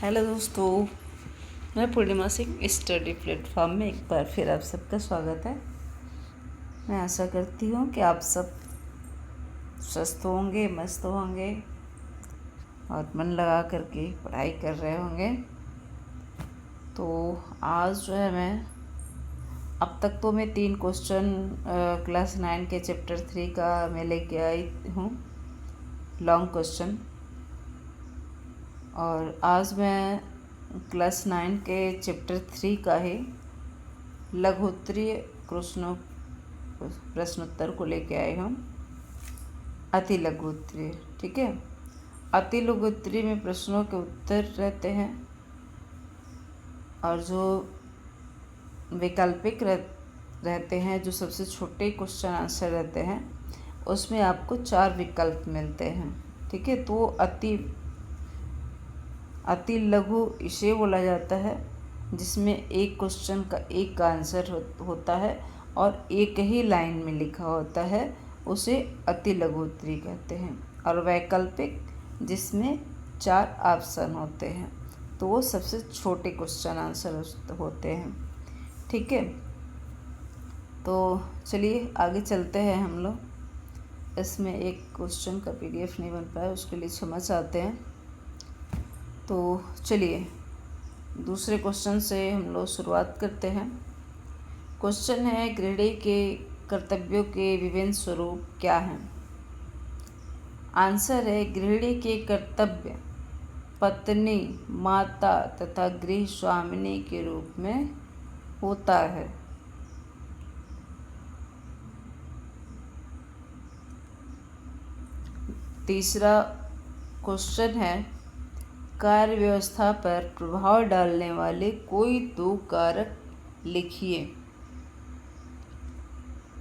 Hello दोस्तों, मैं पूर्णिमा Singh study platform में एक बार फिर आप सबका स्वागत है। मैं आशा करती हूँ कि आप सब स्वस्थ होंगे, मस्त होंगे और मन लगा करके पढ़ाई कर रहे होंगे। तो आज जो है मैं अब तक तो मैं 3 क्वेश्चन क्लास 9 के चैप्टर 3 का मैं लेके आई हूँ, लॉन्ग क्वेश्चन। और आज मैं क्लास 9 के चैप्टर 3 का ही लघुत्तरीय प्रश्नोत्तर को लेके आए हम, अति लघुत्तरीय। ठीक है, अति लघुत्तरीय में प्रश्नों के उत्तर रहते हैं और जो वैकल्पिक रहते हैं, जो सबसे छोटे क्वेश्चन आंसर रहते हैं, उसमें आपको 4 विकल्प मिलते हैं। ठीक है, तो अति लघु इसे बोला जाता है जिसमें एक क्वेश्चन का एक का आंसर होता है और एक ही लाइन में लिखा होता है, उसे अति लघु उत्तरीय कहते हैं। और वैकल्पिक जिसमें 4 ऑप्शन होते हैं, तो वो सबसे छोटे क्वेश्चन आंसर होते हैं। ठीक है, तो चलिए आगे चलते हैं हम लोग। इसमें एक क्वेश्चन का PDF नहीं बन पाया, उसके लिए क्षमा चाहते हैं। तो चलिए दूसरे क्वेश्चन से हम लोग शुरुआत करते हैं। क्वेश्चन है, गृहिणी के कर्तव्यों के विभिन्न स्वरूप क्या हैं? आंसर है, गृहिणी के कर्तव्य पत्नी, माता तथा गृह स्वामिनी के रूप में होता है। तीसरा क्वेश्चन है, कार्य व्यवस्था पर प्रभाव डालने वाले कोई 2 कारक लिखिए।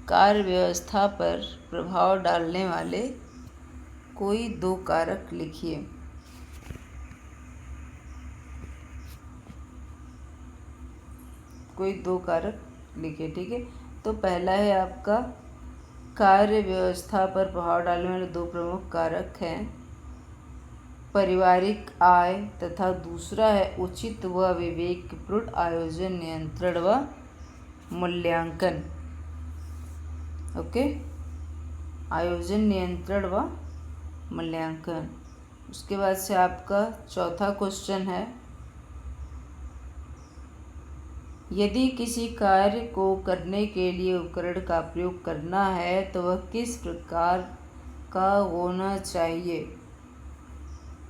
कार्य व्यवस्था पर प्रभाव डालने वाले कोई 2 कारक लिखिए। कोई 2 कारक लिखिए। ठीक है, तो पहला है आपका, कार्य व्यवस्था पर प्रभाव डालने वाले 2 प्रमुख कारक हैं, पारिवारिक आय तथा दूसरा है उचित व विवेकपूर्ण आयोजन, नियंत्रण व मूल्यांकन। ओके, आयोजन, नियंत्रण व मूल्यांकन। उसके बाद से आपका चौथा क्वेश्चन है, यदि किसी कार्य को करने के लिए उपकरण का प्रयोग करना है तो वह किस प्रकार का होना चाहिए?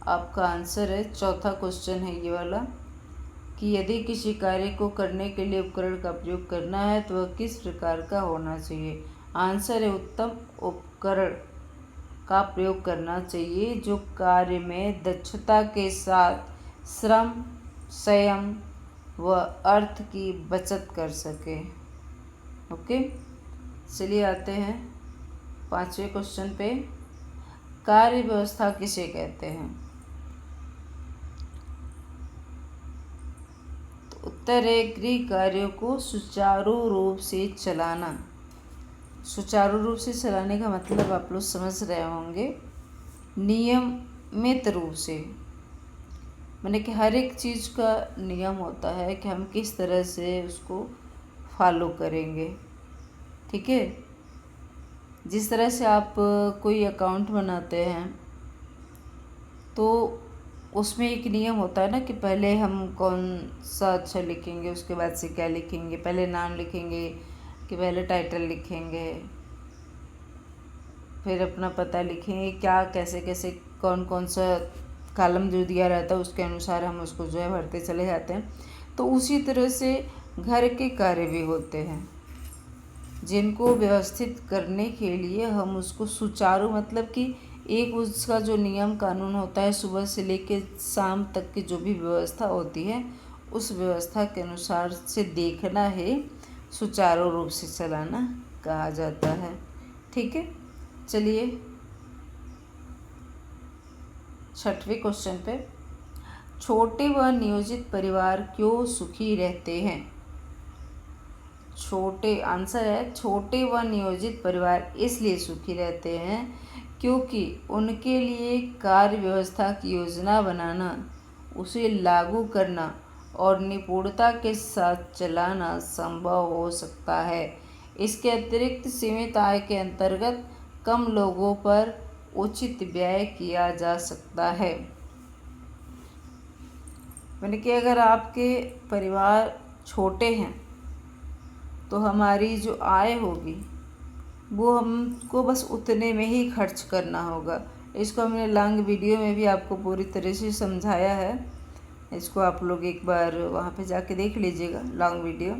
आपका आंसर है, चौथा क्वेश्चन है ये वाला, कि यदि किसी कार्य को करने के लिए उपकरण का प्रयोग करना है तो वह किस प्रकार का होना चाहिए? आंसर है, उत्तम उपकरण का प्रयोग करना चाहिए जो कार्य में दक्षता के साथ श्रम, संयम व अर्थ की बचत कर सके। ओके, चलिए आते हैं 5वें क्वेश्चन पे, कार्य व्यवस्था किसे कहते हैं? तो उत्तर है, गृह कार्यों को सुचारू रूप से चलाना। सुचारू रूप से चलाने का मतलब आप लोग समझ रहे होंगे, नियमित रूप से, माने कि हर एक चीज़ का नियम होता है कि हम किस तरह से उसको फॉलो करेंगे। ठीक है, जिस तरह से आप कोई अकाउंट बनाते हैं तो उसमें एक नियम होता है ना कि पहले हम कौन सा अक्षर लिखेंगे, उसके बाद से क्या लिखेंगे, पहले नाम लिखेंगे कि पहले टाइटल लिखेंगे, फिर अपना पता लिखेंगे, क्या कैसे कैसे कौन कौन सा कॉलम जो दिया रहता है उसके अनुसार हम उसको जो है भरते चले जाते हैं। तो उसी तरह से घर के कार्य भी होते हैं जिनको व्यवस्थित करने के लिए हम उसको सुचारू, मतलब कि एक उसका जो नियम कानून होता है, सुबह से लेकर शाम तक की जो भी व्यवस्था होती है उस व्यवस्था के अनुसार से देखना है, सुचारू रूप से चलाना कहा जाता है। ठीक है, चलिए 6वें क्वेश्चन पे, छोटे व नियोजित परिवार क्यों सुखी रहते हैं? छोटे, आंसर है, छोटे व नियोजित परिवार इसलिए सुखी रहते हैं क्योंकि उनके लिए कार्य व्यवस्था की योजना बनाना उसे लागू करना और निपुणता के साथ चलाना संभव हो सकता है। इसके अतिरिक्त सीमित आय के अंतर्गत कम लोगों पर उचित व्यय किया जा सकता है। मैंने कि अगर आपके परिवार छोटे हैं तो हमारी जो आय होगी वो हमको बस उतने में ही खर्च करना होगा। इसको हमने लॉन्ग वीडियो में भी आपको पूरी तरह से समझाया है। इसको आप लोग एक बार वहाँ पे जाके देख लीजिएगा लॉन्ग वीडियो,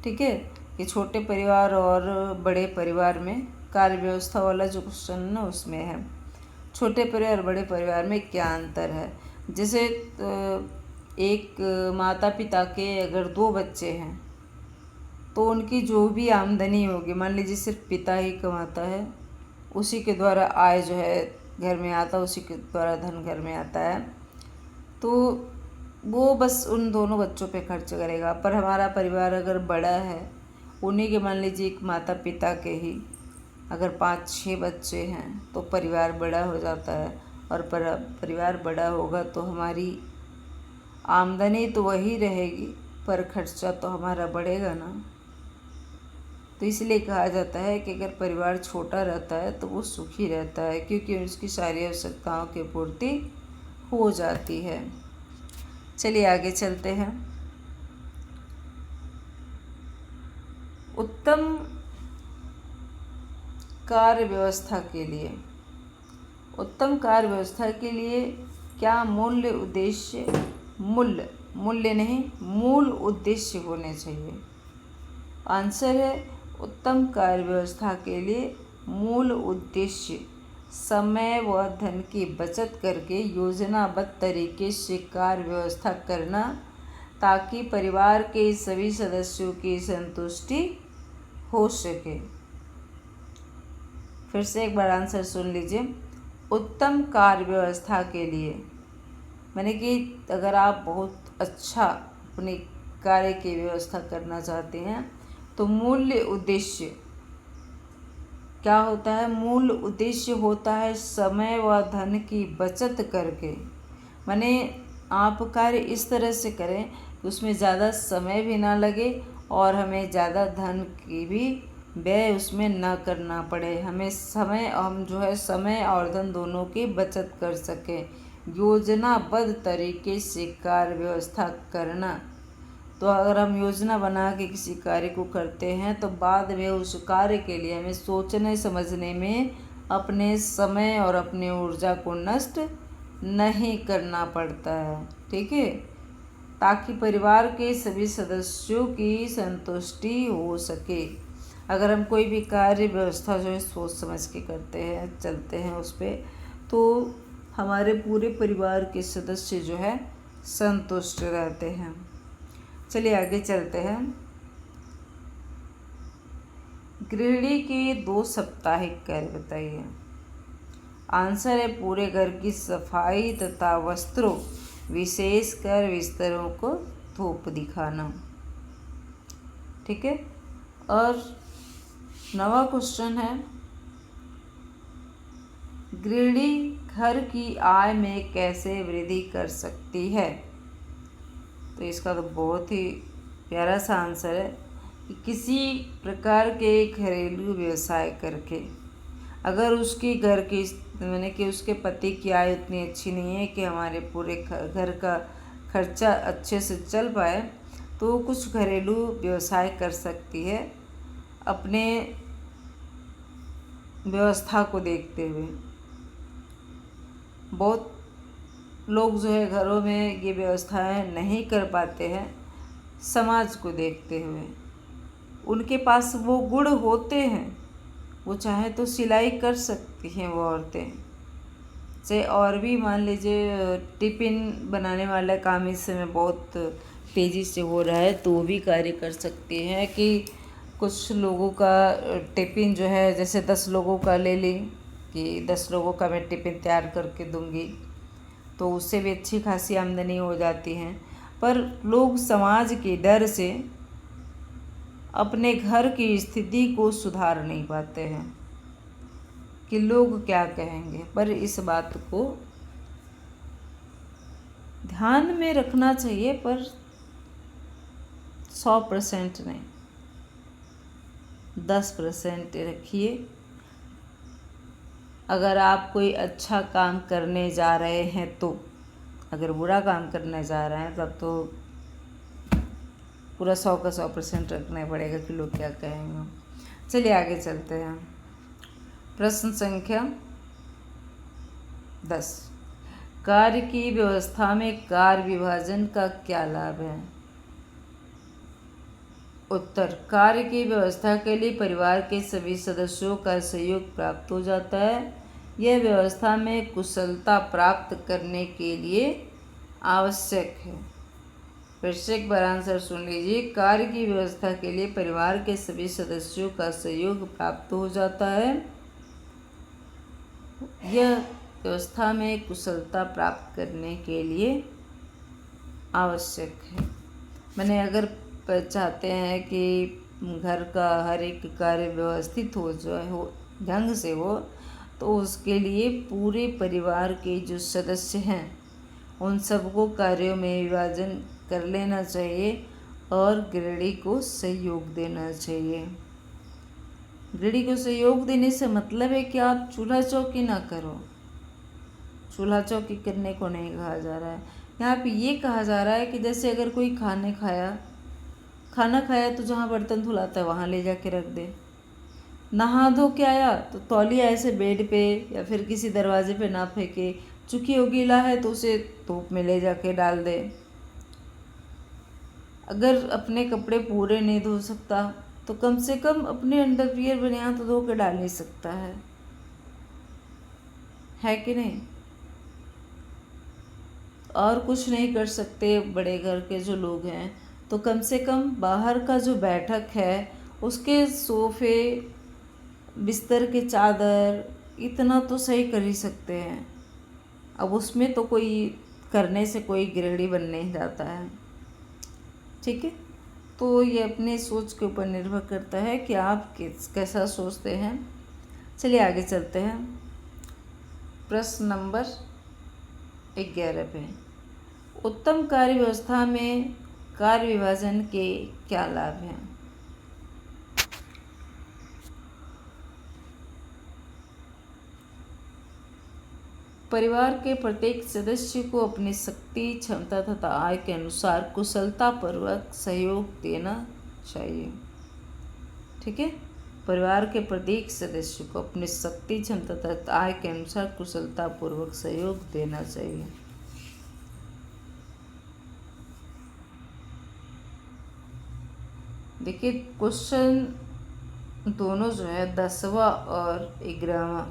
ठीक है। कि छोटे परिवार और बड़े परिवार में कार्य व्यवस्था वाला जो क्वेश्चन है ना उसमें है छोटे परिवार और बड़े परिवार में क्या अंतर है। जैसे एक माता पिता के अगर 2 बच्चे हैं तो उनकी जो भी आमदनी होगी, मान लीजिए सिर्फ पिता ही कमाता है, उसी के द्वारा आय जो है घर में आता है, उसी के द्वारा धन घर में आता है, तो वो बस उन दोनों बच्चों पे खर्च करेगा। पर हमारा परिवार अगर बड़ा है, उन्हीं के मान लीजिए एक माता पिता के ही अगर 5-6 बच्चे हैं तो परिवार बड़ा हो जाता है। और परिवार बड़ा होगा तो हमारी आमदनी तो वही रहेगी पर खर्चा तो हमारा बढ़ेगा ना। तो इसलिए कहा जाता है कि अगर परिवार छोटा रहता है तो वो सुखी रहता है, क्योंकि उसकी सारी आवश्यकताओं की पूर्ति हो जाती है। चलिए आगे चलते हैं। उत्तम कार्य व्यवस्था के लिए क्या मूल उद्देश्य होने चाहिए? आंसर है उत्तम कार्य व्यवस्था के लिए मूल उद्देश्य समय व धन की बचत करके योजनाबद्ध तरीके से कार्य व्यवस्था करना, ताकि परिवार के सभी सदस्यों की संतुष्टि हो सके। फिर से एक बार आंसर सुन लीजिए। उत्तम कार्य व्यवस्था के लिए मैंने कि अगर आप बहुत अच्छा अपने कार्य की व्यवस्था करना चाहते हैं तो मूल उद्देश्य क्या होता है? मूल उद्देश्य होता है समय व धन की बचत करके। माने आप कार्य इस तरह से करें कि उसमें ज़्यादा समय भी ना लगे और हमें ज़्यादा धन की भी व्यय उसमें ना करना पड़े। हम समय और धन दोनों की बचत कर सकें। योजनाबद्ध तरीके से कार्य व्यवस्था करना, तो अगर हम योजना बना के किसी कार्य को करते हैं तो बाद में उस कार्य के लिए हमें सोचने समझने में अपने समय और अपनी ऊर्जा को नष्ट नहीं करना पड़ता है, ठीक है, ताकि परिवार के सभी सदस्यों की संतुष्टि हो सके। अगर हम कोई भी कार्य व्यवस्था जो है सोच समझ के करते हैं, चलते हैं उस पर, तो हमारे पूरे परिवार के सदस्य जो है संतुष्ट रहते हैं। चलिए आगे चलते हैं। गृहिणी के 2 साप्ताहिक कार्य बताइए। आंसर है पूरे घर की सफाई तथा वस्त्रों, विशेषकर बिस्तरों को धूप दिखाना, ठीक है। और 9वां क्वेश्चन है, गृहिणी घर की आय में कैसे वृद्धि कर सकती है? तो इसका तो बहुत ही प्यारा सा आंसर है कि किसी प्रकार के घरेलू व्यवसाय करके। अगर उसकी घर की मैंने कि उसके पति की आय उतनी अच्छी नहीं है कि हमारे पूरे घर का खर्चा अच्छे से चल पाए, तो कुछ घरेलू व्यवसाय कर सकती है अपने व्यवस्था को देखते हुए। बहुत लोग जो है घरों में ये व्यवस्थाएं नहीं कर पाते हैं समाज को देखते हुए। उनके पास वो गुण होते हैं, वो चाहे तो सिलाई कर सकती हैं वो औरतें से। और भी मान लीजिए टिफ़िन बनाने वाला काम इस समय बहुत तेज़ी से हो रहा है, तो वो भी कार्य कर सकती हैं कि कुछ लोगों का टिफ़िन जो है, जैसे 10 लोगों का ले ली कि 10 लोगों का मैं टिफ़िन तैयार करके दूंगी, तो उससे भी अच्छी खासी आमदनी हो जाती है। पर लोग समाज के डर से अपने घर की स्थिति को सुधार नहीं पाते हैं कि लोग क्या कहेंगे, पर इस बात को ध्यान में रखना चाहिए पर 100% नहीं, 10% रखिए। अगर आप कोई अच्छा काम करने जा रहे हैं तो, अगर बुरा काम करने जा रहे हैं तब तो पूरा 100 का 100% रखना पड़ेगा कि लोग क्या कहेंगे। चलिए आगे चलते हैं। प्रश्न संख्या 10, कार्य की व्यवस्था में कार्य विभाजन का क्या लाभ है? उत्तर, कार्य की व्यवस्था के लिए परिवार के सभी सदस्यों का सहयोग प्राप्त हो जाता है। यह व्यवस्था में कुशलता प्राप्त करने के लिए आवश्यक है। फिर से एक बार आंसर सुन लीजिए। कार्य की व्यवस्था के लिए परिवार के सभी सदस्यों का सहयोग प्राप्त हो जाता है। यह व्यवस्था में कुशलता प्राप्त करने के लिए आवश्यक है। मैंने अगर चाहते हैं कि घर का हर एक कार्य व्यवस्थित हो जाए, हो ढंग से हो, तो उसके लिए पूरे परिवार के जो सदस्य हैं उन सबको कार्यों में विभाजन कर लेना चाहिए और गृहिणी को सहयोग देना चाहिए। गृहिणी को सहयोग देने से मतलब है कि आप चूल्हा चौकी ना करो। चूल्हा चौकी करने को नहीं कहा जा रहा है। यहाँ पे ये कहा जा रहा है कि जैसे अगर कोई खाना खाया तो जहाँ बर्तन धुलाता है वहाँ ले जाके रख दे। नहा धो के आया तो तौलिया ऐसे बेड पे या फिर किसी दरवाजे पे ना फेंके। चूंकि वो गीला है तो उसे धूप में ले जाके डाल दे। अगर अपने कपड़े पूरे नहीं धो सकता तो कम से कम अपने अंडरवियर बनियान तो धो के डाल ही सकता है कि नहीं? और कुछ नहीं कर सकते बड़े घर के जो लोग हैं तो कम से कम बाहर का जो बैठक है उसके सोफे, बिस्तर के चादर, इतना तो सही कर ही सकते हैं। अब उसमें तो कोई करने से कोई गृहिणी बन नहीं जाता है। ठीक है, तो ये अपने सोच के ऊपर निर्भर करता है कि आप कैसा सोचते हैं। चलिए आगे चलते हैं। प्रश्न नंबर 11 पे, उत्तम कार्य व्यवस्था में कार्य विभाजन के क्या लाभ हैं? परिवार के प्रत्येक सदस्य को अपनी शक्ति, क्षमता तथा आय के अनुसार कुशलतापूर्वक सहयोग देना चाहिए। ठीक है, परिवार के प्रत्येक सदस्य को अपनी शक्ति, क्षमता तथा आय के अनुसार कुशलतापूर्वक सहयोग देना चाहिए। देखिए क्वेश्चन दोनों जो है 10वां और 11वां,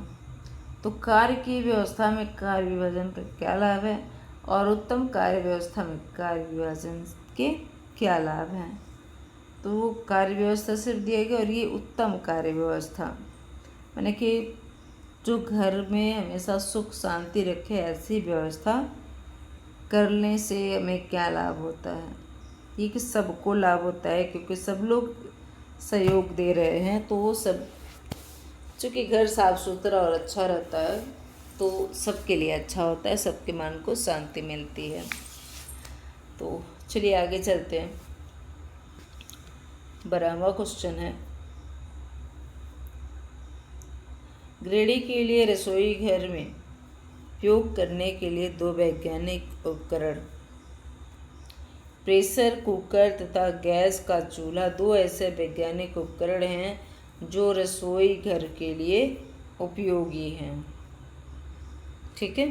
तो कार्य की व्यवस्था में कार्य विभाजन का क्या लाभ है और उत्तम कार्य व्यवस्था में कार्य विभाजन के क्या लाभ हैं। तो वो कार्य व्यवस्था सिर्फ दिया गया और ये उत्तम कार्य व्यवस्था माने कि जो घर में हमेशा सुख शांति रखे ऐसी व्यवस्था करने से हमें क्या लाभ होता है। ये कि सबको लाभ होता है क्योंकि सब लोग सहयोग दे रहे हैं तो वो सब, चूँकि घर साफ सुथरा और अच्छा रहता है तो सबके लिए अच्छा होता है, सबके मन को शांति मिलती है। तो चलिए आगे चलते हैं। 12वां क्वेश्चन है, गृहिणी के लिए रसोई घर में उपयोग करने के लिए 2 वैज्ञानिक उपकरण, प्रेशर कुकर तथा गैस का चूल्हा 2 ऐसे वैज्ञानिक उपकरण हैं जो रसोई घर के लिए उपयोगी हैं। ठीक है,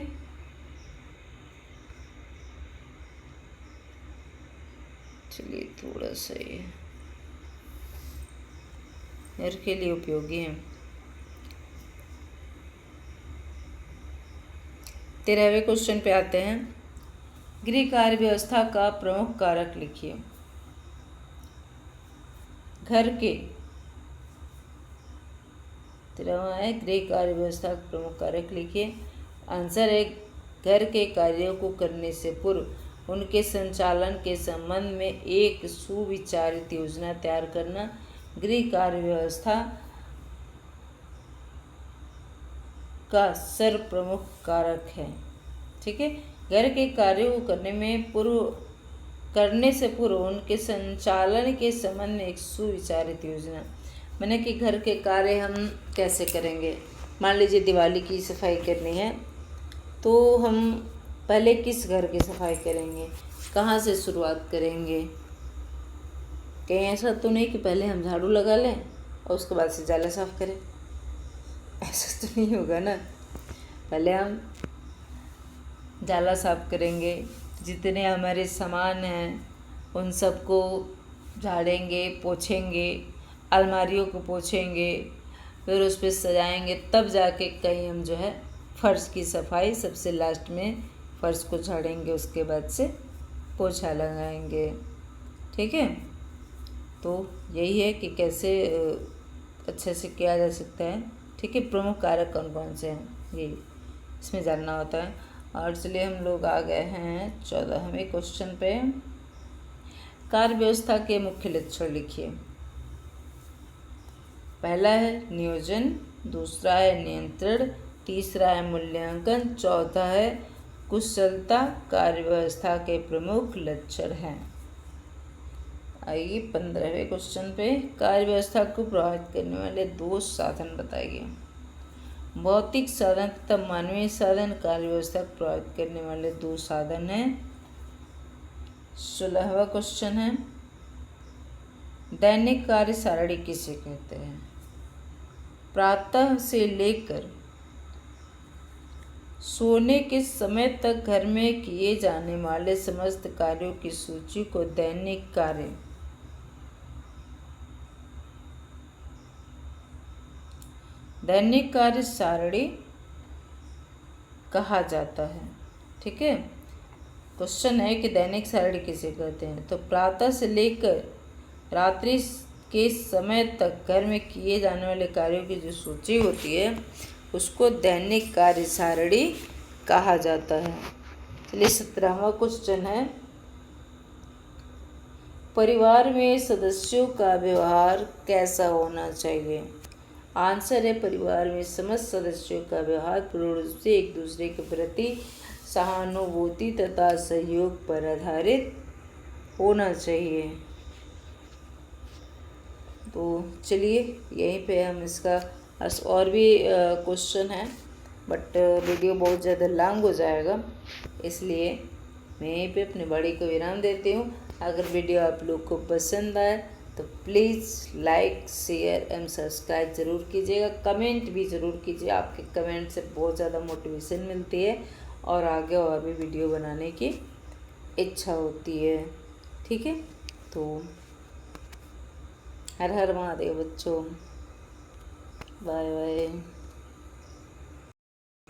चलिए थोड़ा सा ये घर के लिए उपयोगी हैं। 13वें क्वेश्चन पे आते हैं, गृह कार्य व्यवस्था का प्रमुख कारक लिखिए। घर के 13वां है, गृह कार्य व्यवस्था का प्रमुख कारक लिखिए। आंसर है, घर के कार्यों को करने से पूर्व उनके संचालन के संबंध में एक सुविचारित योजना तैयार करना गृह कार्य व्यवस्था का सर्वप्रमुख कारक है। ठीक है, घर के कार्यों को करने से पूर्व उनके संचालन के संबंध में एक सुविचारित योजना। मैंने कि घर के कार्य हम कैसे करेंगे। मान लीजिए दिवाली की सफाई करनी है, तो हम पहले किस घर की सफाई करेंगे, कहाँ से शुरुआत करेंगे। कहीं ऐसा तो नहीं कि पहले हम झाड़ू लगा लें और उसके बाद से जाला साफ करें, ऐसा तो नहीं होगा ना। पहले हम जाला साफ करेंगे, जितने हमारे सामान हैं उन सबको झाड़ेंगे, पोछेंगे, अलमारियों को पोछेंगे, फिर उस पर सजाएंगे, तब जाके कहीं हम जो है फर्श की सफाई सबसे लास्ट में फर्श को झाड़ेंगे, उसके बाद से पोछा लगाएंगे। ठीक है, तो यही है कि कैसे अच्छे से किया जा सकता है। ठीक है, प्रमुख कारक कौन कौन से हैं ये इसमें जानना होता है। और चलिए हम लोग आ गए हैं 14वें क्वेश्चन पे। कार्य व्यवस्था के मुख्य लक्षण लिखिए। पहला है नियोजन, दूसरा है नियंत्रण, तीसरा है मूल्यांकन, चौथा है कुशलता। कार्य व्यवस्था के प्रमुख लक्षण हैं। आइए 15वें क्वेश्चन पे। कार्य व्यवस्था को प्रभावित करने वाले 2 साधन बताइए। भौतिक साधन तथा मानवीय साधन कार्य व्यवस्था को प्रभावित करने वाले 2 साधन हैं। 16वां क्वेश्चन है, दैनिक कार्य सारणी किसे कहते हैं। प्रातः से लेकर सोने के समय तक घर में किए जाने वाले समस्त कार्यों की सूची को दैनिक कार्य सारणी कहा जाता है। ठीक है, क्वेश्चन है कि दैनिक सारणी किसे कहते हैं। तो प्रातः से लेकर रात्रि के समय तक घर में किए जाने वाले कार्यों की जो सूची होती है उसको दैनिक कार्य सारणी कहा जाता है। चलिए 17वां क्वेश्चन है, परिवार में सदस्यों का व्यवहार कैसा होना चाहिए। आंसर है, परिवार में समस्त सदस्यों का व्यवहार पूर्ण रूप से एक दूसरे के प्रति सहानुभूति तथा सहयोग पर आधारित होना चाहिए। तो चलिए यहीं पे हम इसका और भी क्वेश्चन है, बट वीडियो बहुत ज़्यादा लॉन्ग हो जाएगा, इसलिए मैं यहीं पे अपनी बॉडी को विराम देती हूँ। अगर वीडियो आप लोग को पसंद आए तो please like, share and subscribe ज़रूर कीजिएगा। कमेंट भी ज़रूर कीजिए, आपके कमेंट से बहुत ज़्यादा मोटिवेशन मिलती है और आगे और भी वीडियो बनाने की इच्छा होती है। ठीक है, तो हर हर महादेव बच्चों, बाय बाय।